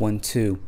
1 2.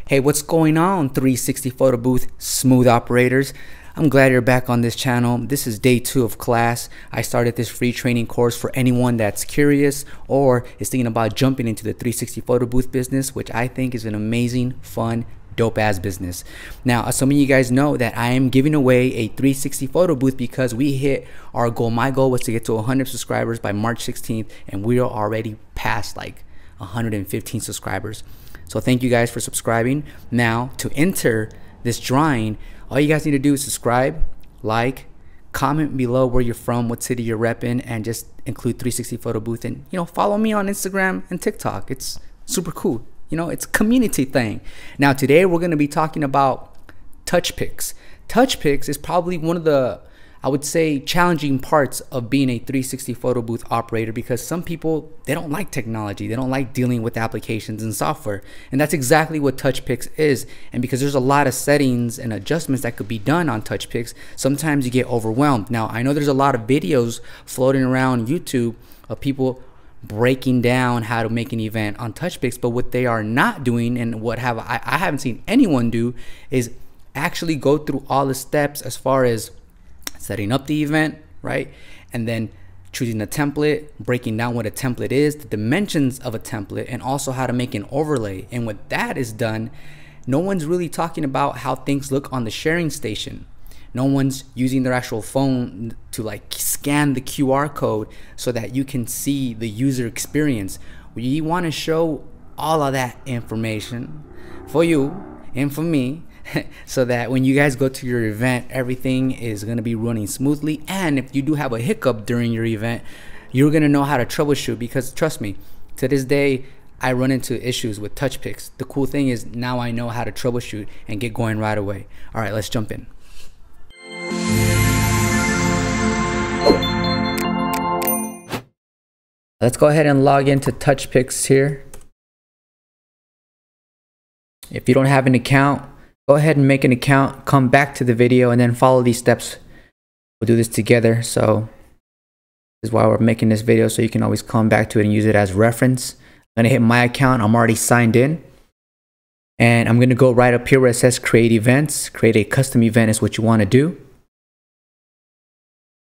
Hey, what's going on, 360 photo booth smooth operators? I'm glad you're back on this channel. This is day 2 of class. I started this free training course for anyone that's curious or is thinking about jumping into the 360 photo booth business, which I think is an amazing, fun, dope ass business. Now, some of you guys know that I am giving away a 360 photo booth because we hit our goal. My goal was to get to 100 subscribers by March 16th, and we are already past like 115 subscribers. So thank you guys for subscribing. Now, to enter this drawing, all you guys need to do is subscribe, like, comment below where you're from, what city you're repping, and just include 360 photo booth, and follow me on Instagram and TikTok. It's super cool. It's a community thing. Now, today we're going to be talking about TouchPix. TouchPix is probably one of the, I would say, challenging parts of being a 360 photo booth operator, because some people, they don't like technology. They don't like dealing with applications and software. And that's exactly what TouchPix is. And because there's a lot of settings and adjustments that could be done on TouchPix, sometimes you get overwhelmed. Now, I know there's a lot of videos floating around YouTube of people breaking down how to make an event on TouchPix, but what they are not doing, and what I haven't seen anyone do, is actually go through all the steps as far as setting up the event, right? And then choosing a template, breaking down what a template is, the dimensions of a template, and also how to make an overlay. And when that is done, no one's really talking about how things look on the sharing station. No one's using their actual phone to like scan the QR code so that you can see the user experience. We want to show all of that information for you and for me, so that when you guys go to your event, everything is going to be running smoothly. And if you do have a hiccup during your event, you're going to know how to troubleshoot, because trust me, to this day, I run into issues with TouchPix. The cool thing is now I know how to troubleshoot and get going right away. All right, let's jump in. Let's go ahead and log into TouchPix here. If you don't have an account, go ahead and make an account, come back to the video, and then follow these steps. We'll do this together. So this is why we're making this video, so you can always come back to it and use it as reference. I'm gonna hit my account. I'm already signed in. And I'm gonna go right up here where it says create events. Create a custom event is what you wanna do.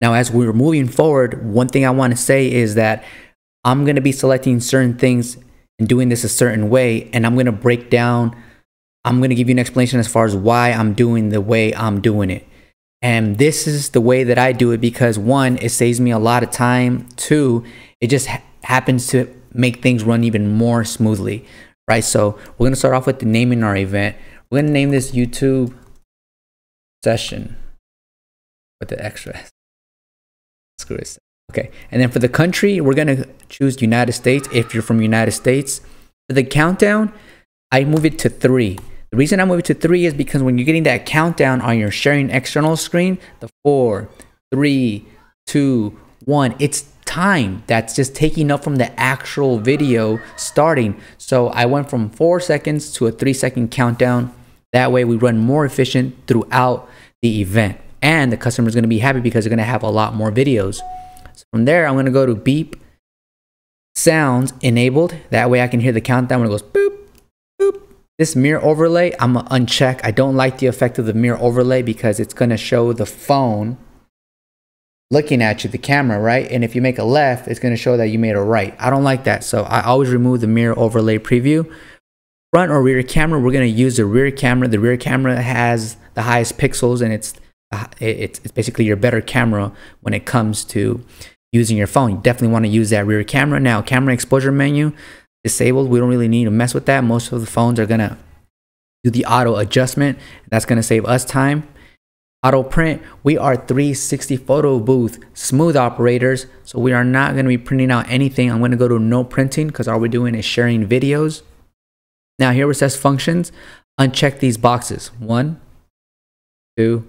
Now, as we're moving forward, one thing I wanna say is that I'm gonna be selecting certain things and doing this a certain way, and I'm gonna break down, I'm gonna give you an explanation as far as why I'm doing the way I'm doing it. And this is the way that I do it because, one, it saves me a lot of time. Two, it just happens to make things run even more smoothly, right? So we're gonna start off with the naming our event. We're gonna name this YouTube session with the extra. Screw this. Okay, and then for the country, we're gonna choose United States if you're from United States. For the countdown, I move it to 3. The reason I move it to 3 is because when you're getting that countdown on your sharing external screen, the 4, 3, 2, 1, it's time that's just taking up from the actual video starting. So I went from 4 seconds to a 3-second countdown. That way we run more efficient throughout the event, and the customer is gonna be happy because they're gonna have a lot more videos. So from there, I'm gonna go to beep sounds enabled. That way I can hear the countdown when it goes boop, boop. This mirror overlay, I'm gonna uncheck. I don't like the effect of the mirror overlay because it's gonna show the phone looking at you, the camera, right? And if you make a left, it's gonna show that you made a right. I don't like that, so I always remove the mirror overlay preview. Front or rear camera, we're gonna use the rear camera. The rear camera has the highest pixels, and it's basically your better camera when it comes to using your phone. You definitely want to use that rear camera. Now, camera exposure menu disabled. We don't really need to mess with that. Most of the phones are gonna do the auto adjustment. That's gonna save us time. Auto print, we are 360 photo booth smooth operators, so we are not gonna be printing out anything. I'm gonna go to no printing because all we're doing is sharing videos. Now here where it says functions, uncheck these boxes. 1, 2,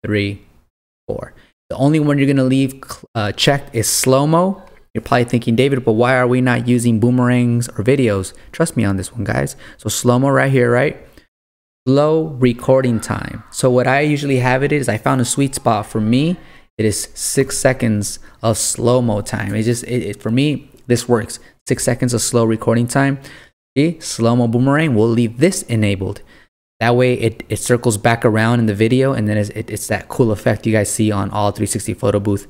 3, 4. The only one you're gonna leave checked is slow-mo. You're probably thinking, David, but why are we not using boomerangs or videos? Trust me on this one, guys. So slow-mo right here, right? Slow recording time. So what I usually have it is, I found a sweet spot for me. It is 6 seconds of slow-mo time. It's just, for me, this works. 6 seconds of slow recording time. See, slow-mo boomerang, we'll leave this enabled. That way it circles back around in the video, and then it's that cool effect you guys see on all 360 photo booth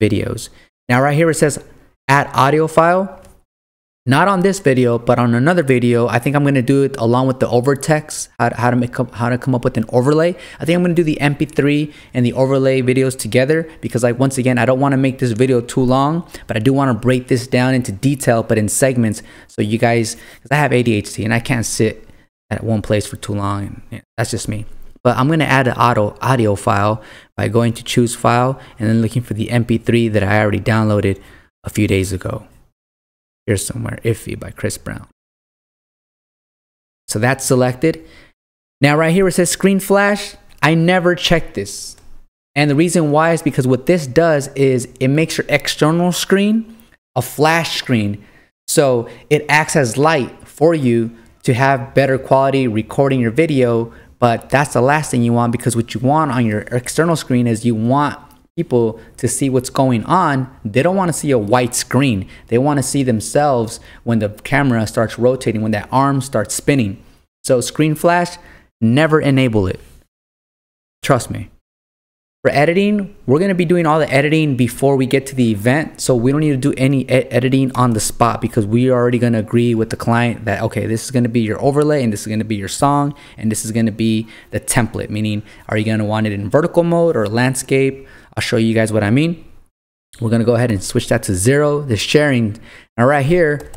videos. Now right here it says add audio file. Not on this video, but on another video. I think I'm gonna do it along with the overtext, how to come up with an overlay. I think I'm gonna do the MP3 and the overlay videos together, because like once again, I don't wanna make this video too long, but I do wanna break this down into detail, but in segments, so you guys, because I have ADHD and I can't sit at one place for too long, and that's just me. But I'm gonna add an audio file by going to choose file and then looking for the MP3 that I already downloaded a few days ago. Here's somewhere, Iffy by Chris Brown. So that's selected. Now right here it says screen flash. I never checked this. And the reason why is because what this does is it makes your external screen a flash screen. So it acts as light for you to have better quality recording your video. But that's the last thing you want, because what you want on your external screen is you want people to see what's going on. They don't want to see a white screen. They want to see themselves when the camera starts rotating, when that arm starts spinning. So screen flash, never enable it. Trust me. For editing, we're going to be doing all the editing before we get to the event. So we don't need to do any editing on the spot, because we are already going to agree with the client that, okay, this is going to be your overlay and this is going to be your song and this is going to be the template. Meaning, are you going to want it in vertical mode or landscape? I'll show you guys what I mean. We're going to go ahead and switch that to 0, the sharing. Now right here,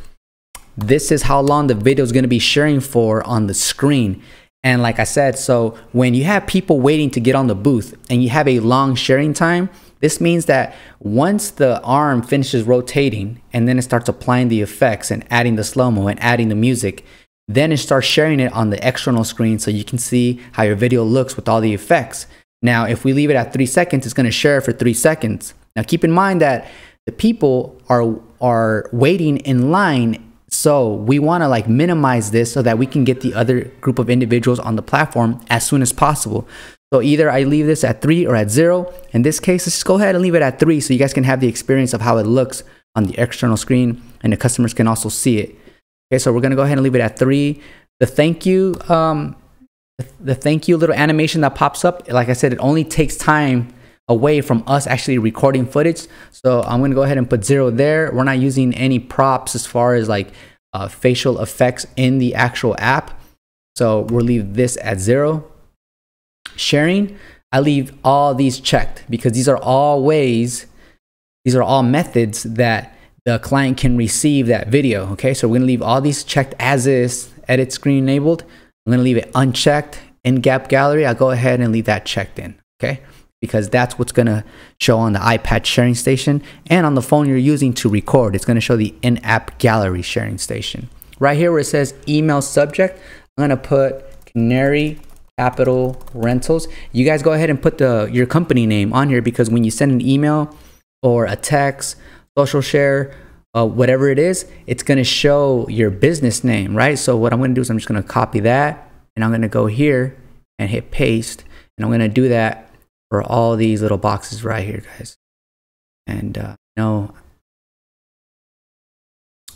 this is how long the video is going to be sharing for on the screen. And like I said, so when you have people waiting to get on the booth and you have a long sharing time, this means that once the arm finishes rotating and then it starts applying the effects and adding the slow-mo and adding the music, then it starts sharing it on the external screen so you can see how your video looks with all the effects. Now, if we leave it at 3 seconds, it's going to share for 3 seconds. Now, keep in mind that the people are waiting in line. So we want to like minimize this so that we can get the other group of individuals on the platform as soon as possible. So either I leave this at 3 or at 0. In this case, let's just go ahead and leave it at 3 so you guys can have the experience of how it looks on the external screen and the customers can also see it. Okay, so we're going to go ahead and leave it at 3. The thank you little animation that pops up, like I said, it only takes time away from us actually recording footage. So I'm going to go ahead and put 0 there. We're not using any props as far as like facial effects in the actual app. So we'll leave this at 0. Sharing, I leave all these checked because these are all ways, these are all methods that the client can receive that video. Okay, so we're going to leave all these checked as is, edit screen enabled. I'm going to leave it unchecked. In-gap gallery, I'll go ahead and leave that checked in. Okay, because that's what's going to show on the iPad sharing station and on the phone you're using to record. It's going to show the in-app gallery sharing station. Right here where it says email subject, I'm going to put Canary Capital Rentals. You guys go ahead and put your company name on here, because when you send an email or a text, social share, whatever it is, it's going to show your business name, right? So what I'm going to do is I'm just going to copy that and I'm going to go here and hit paste, and I'm going to do that for all these little boxes right here, guys. And no,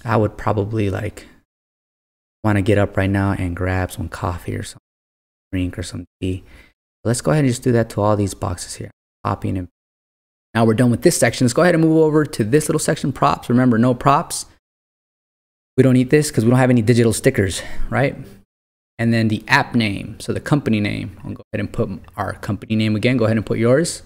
I would probably like want to get up right now and grab some coffee or some drink or some tea. Let's go ahead and just do that to all these boxes here. Copying and now we're done with this section. Let's go ahead and move over to this little section, props. Remember, no props. We don't need this because we don't have any digital stickers, right? And then the app name, so the company name. I'll go ahead and put our company name again. Go ahead and put yours.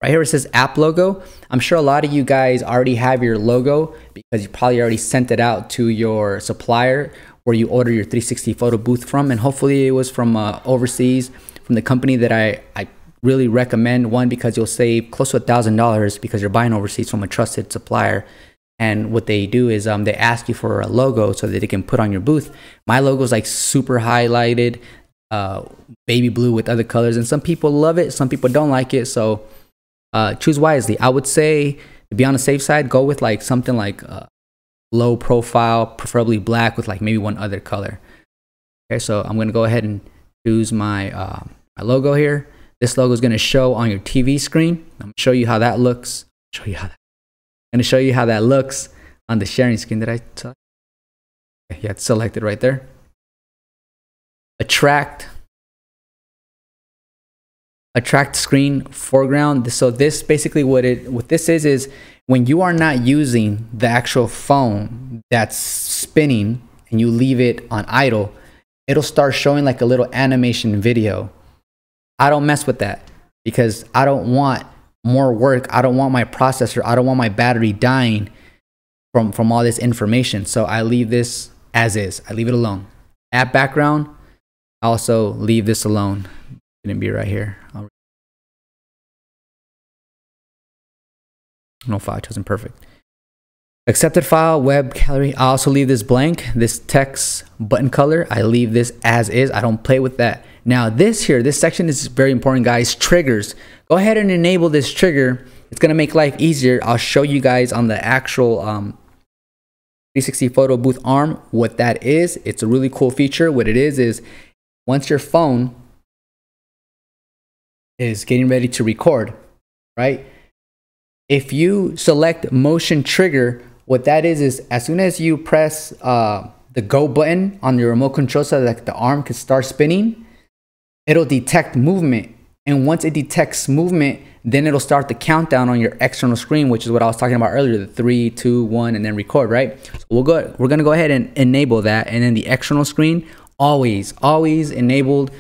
Right here it says app logo. I'm sure a lot of you guys already have your logo because you probably already sent it out to your supplier where you order your 360 photo booth from. And hopefully it was from overseas, from the company that I really recommend. One, because you'll save close to $1,000 because you're buying overseas from a trusted supplier. And what they do is they ask you for a logo so that they can put on your booth. My logo is like super highlighted, baby blue with other colors. And some people love it, some people don't like it. So choose wisely. I would say, to be on the safe side, go with like something like low profile, preferably black with like maybe one other color. Okay, so I'm going to go ahead and choose my, my logo here. This logo is going to show on your TV screen. I'm going to show you how that looks. I'm going to show you how that looks on the sharing screen. Did I tell? Yeah, it's selected right there. Attract screen foreground. So this basically what this is when you are not using the actual phone that's spinning and you leave it on idle, it'll start showing like a little animation video. I don't mess with that because I don't want more work. I don't want my processor, I don't want my battery dying from all this information. So I leave this as is. I leave it alone. App background, I also leave this alone. It's gonna be right here. No file chosen, perfect. Accepted file, web gallery, I also leave this blank. This text button color, I leave this as is. I don't play with that. Now this section is very important, guys. Triggers. Go ahead and enable this trigger. It's gonna make life easier. I'll show you guys on the actual 360 photo booth arm what that is. It's a really cool feature. What it is once your phone is getting ready to record, right? If you select motion trigger, what that is as soon as you press the go button on your remote control so that the arm can start spinning, it'll detect movement. And once it detects movement, then it'll start the countdown on your external screen, which is what I was talking about earlier, the 3, 2, 1, and then record, right? So we're gonna go ahead and enable that. And then the external screen, always enabled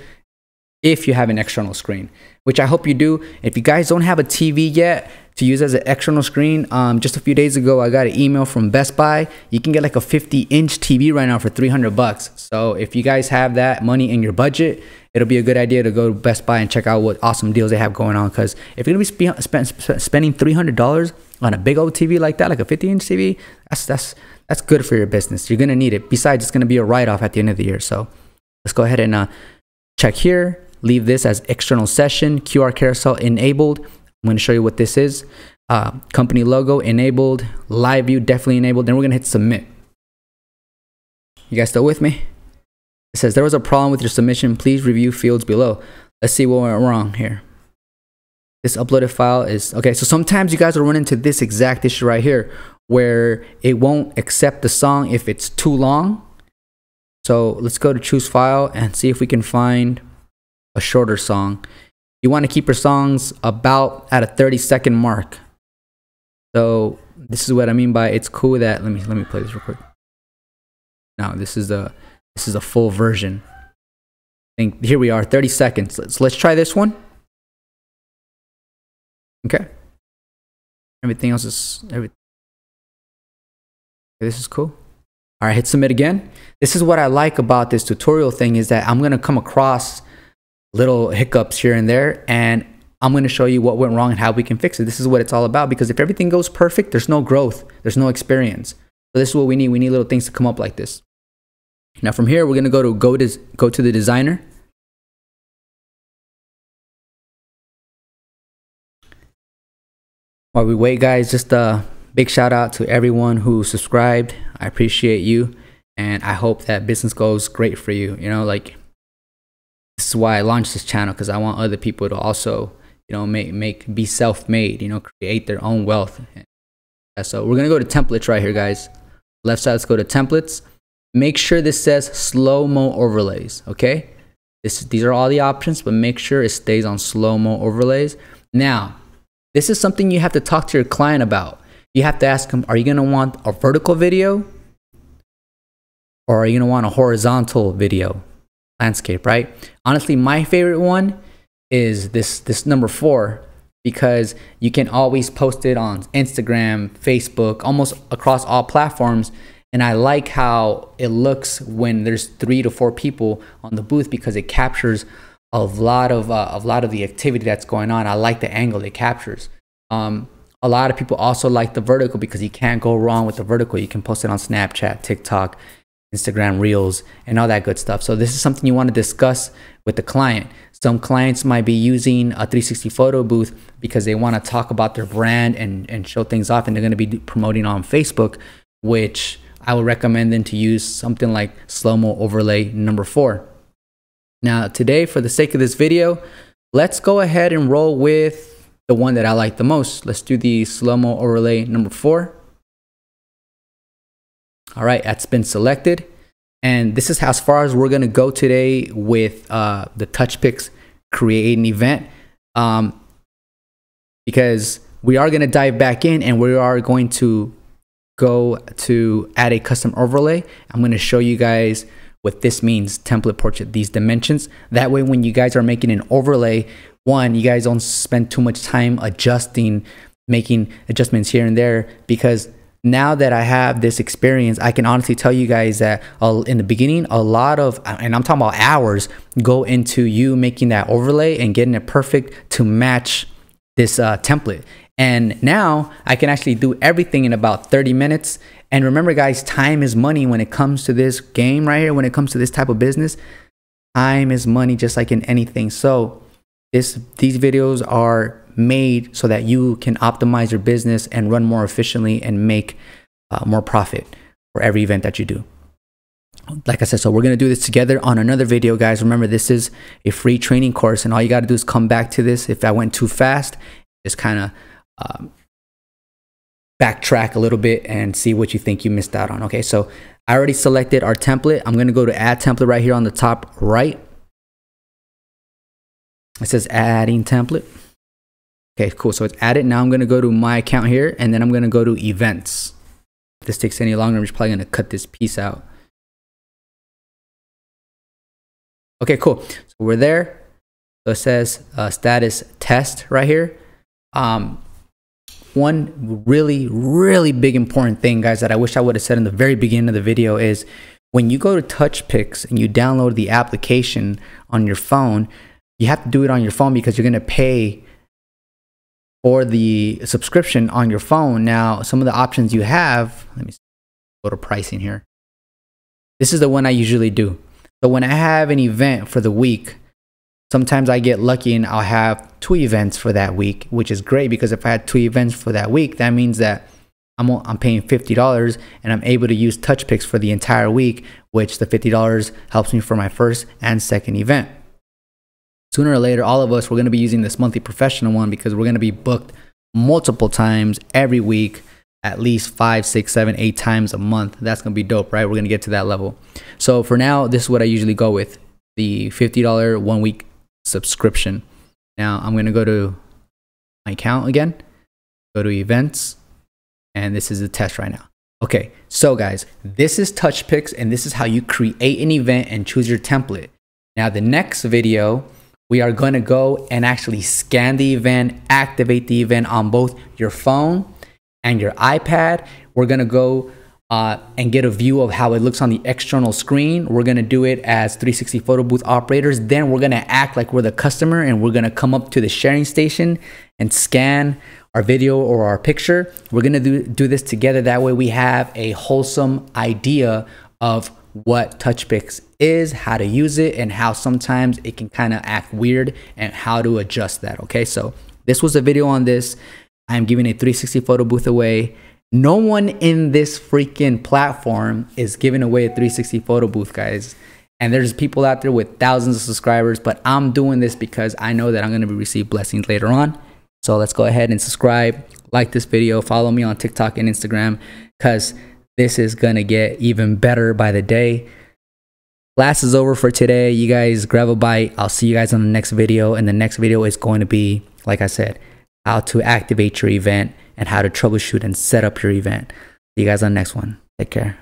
if you have an external screen, which I hope you do. If you guys don't have a TV yet to use as an external screen, just a few days ago, I got an email from Best Buy. You can get like a 50-inch TV right now for 300 bucks. So if you guys have that money in your budget, it'll be a good idea to go to Best Buy and check out what awesome deals they have going on. Because if you're gonna be spending $300 on a big old TV like that, like a 50-inch TV, that's good for your business. You're gonna need it. Besides, it's gonna be a write-off at the end of the year. So let's go ahead and check here. Leave this as external session, QR carousel enabled. I'm going to show you what this is. Company logo enabled, live view definitely enabled. Then we're going to hit submit. You guys still with me? It says there was a problem with your submission. Please review fields below. Let's see what went wrong here. This uploaded file is okay. So sometimes you guys will run into this exact issue right here where it won't accept the song if it's too long. So let's go to choose file and see if we can find a shorter song. You want to keep your songs about at a 30-second mark. So this is what I mean by it's cool that let me play this real quick. Now this is a full version. Here we are, 30 seconds. Let's try this one. Okay. Everything else is everything. Okay, this is cool. All right, hit submit again. This is what I like about this tutorial thing is that I'm gonna come across little hiccups here and there, and I'm going to show you what went wrong and how we can fix it. This is what it's all about, because if everything goes perfect, there's no growth, there's no experience. So this is what we need. We need little things to come up like this. Now from here, we're going to go to the designer. While we wait, guys, just a big shout out to everyone who subscribed. I appreciate you, and I hope that business goes great for you. You know, like, this is why I launched this channel, because I want other people to also, you know, be self-made, you know, create their own wealth. So we're gonna go to templates right here, guys. Left side, let's go to templates. Make sure this says slow-mo overlays, okay? These are all the options, but make sure it stays on slow-mo overlays. Now, this is something you have to talk to your client about. You have to ask them, are you gonna want a vertical video? Or are you gonna want a horizontal video? Landscape, right? Honestly, my favorite one is this number 4, because you can always post it on Instagram, Facebook, almost across all platforms. And I like how it looks when there's 3 to 4 people on the booth, because it captures a lot of the activity that's going on. I like the angle it captures. A lot of people also like the vertical, because you can't go wrong with the vertical. You can post it on Snapchat, TikTok, Instagram Reels, and all that good stuff. So this is something you want to discuss with the client. Some clients might be using a 360 photo booth because they want to talk about their brand and show things off, and they're going to be promoting on Facebook, which I would recommend them to use something like slow-mo overlay number 4. Now today, for the sake of this video, let's go ahead and roll with the one that I like the most. Let's do the slow-mo overlay number 4. All right, that's been selected. And this is how, as far as we're going to go today with the TouchPix create an event, because we are going to dive back in and we are going to go to add a custom overlay. I'm going to show you guys what this means, template portrait, these dimensions. That way, when you guys are making an overlay, one, you guys don't spend too much time adjusting, making adjustments here and there, because now that I have this experience, I can honestly tell you guys that in the beginning, a lot of, and I'm talking about hours, go into you making that overlay and getting it perfect to match this template. And now I can actually do everything in about 30 minutes. And remember guys, time is money when it comes to this game right here. When it comes to this type of business, time is money, just like in anything. So these videos are made so that you can optimize your business and run more efficiently and make more profit for every event that you do. Like I said, so we're going to do this together on another video, guys. Remember, this is a free training course, and all you got to do is come back to this. If I went too fast, just kind of backtrack a little bit and see what you think you missed out on. Okay, so I already selected our template. I'm going to go to add template right here on the top right. It says adding template. Okay, cool. So it's added. Now I'm going to go to my account here, and then I'm going to go to events. If this takes any longer, I'm just probably going to cut this piece out. Okay, cool. So we're there. So it says status test right here. One really big important thing, guys, that I wish I would have said in the very beginning of the video is when you go to TouchPix and you download the application on your phone, you have to do it on your phone because you're going to pay for the subscription on your phone. Now, some of the options you have, let me go to pricing here. This is the one I usually do. So when I have an event for the week, sometimes I get lucky and I'll have 2 events for that week, which is great because if I had 2 events for that week, that means that I'm paying $50 and I'm able to use TouchPix for the entire week, which the $50 helps me for my first and second event. Sooner or later, all of us, we're going to be using this monthly professional one because we're going to be booked multiple times every week, at least 5, 6, 7, 8 times a month. That's going to be dope, right? We're going to get to that level. So for now, this is what I usually go with, the $50 1 week subscription. Now I'm going to go to my account again, go to events, and this is the test right now. Okay, so guys, this is TouchPix, and this is how you create an event and choose your template. Now the next video, we are going to go and actually scan the event, activate the event on both your phone and your iPad. We're going to go and get a view of how it looks on the external screen. We're going to do it as 360 photo booth operators. Then we're going to act like we're the customer and we're going to come up to the sharing station and scan our video or our picture. We're going to do this together. That way we have a wholesome idea of what TouchPix is, how to use it, and how sometimes it can kind of act weird and how to adjust that. Okay, so this was a video on this. I'm giving a 360 photo booth away. No one in this freaking platform is giving away a 360 photo booth, guys. And there's people out there with thousands of subscribers, but I'm doing this because I know that I'm going to receive blessings later on. So let's go ahead and subscribe, like this video, follow me on TikTok and Instagram, because this is going to get even better by the day. Class is over for today. You guys grab a bite. I'll see you guys on the next video. And the next video is going to be, like I said, how to activate your event and how to troubleshoot and set up your event. See you guys on the next one. Take care.